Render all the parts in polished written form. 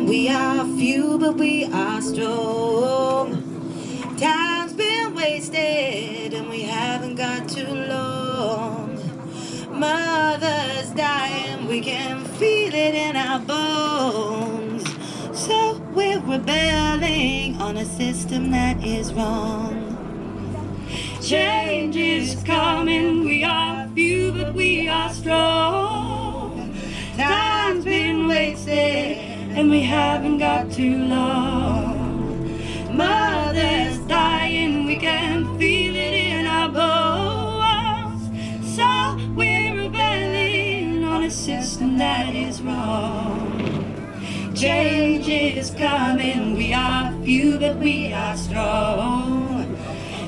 We are few, but we are strong. Time's been wasted, and we haven't got too long. Mother's dying, we can feel it in our bones. So we're rebelling on a system that is wrong. Change is coming, we are few, but we are strong. Time's been wasted, and we haven't got too long. Mother's dying, we can feel it in our bones. So we're rebelling on a system that is wrong. Change is coming, we are few, but we are strong.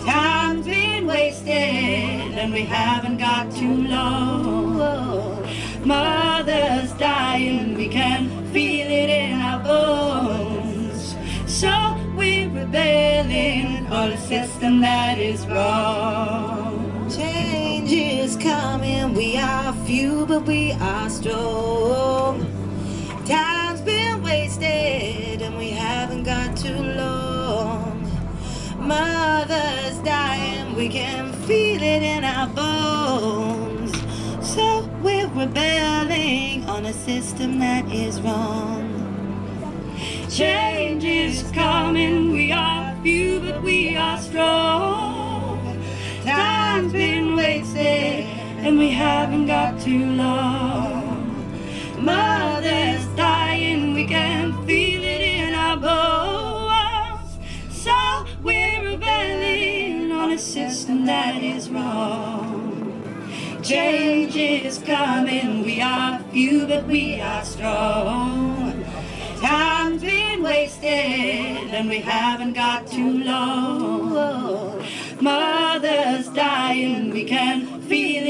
Time's been wasted, and we haven't got too long. Mother's dying, we can feel it in our bones. So we're rebelling on a system that is wrong. Change is coming, we are few, but we are strong. Time's been wasted, and we haven't got too long. Mother's dying, we can feel it in our bones. So we're rebelling on a system that is wrong. Change is coming, we are few, but we are strong. Time's been wasted, and we haven't got too long. Mother's dying, we can feel it in our bones. So we're rebelling on a system that is wrong. Change is coming, we are few, but we are strong. Time's been wasted, and we haven't got too long. Mother's dying, we can feel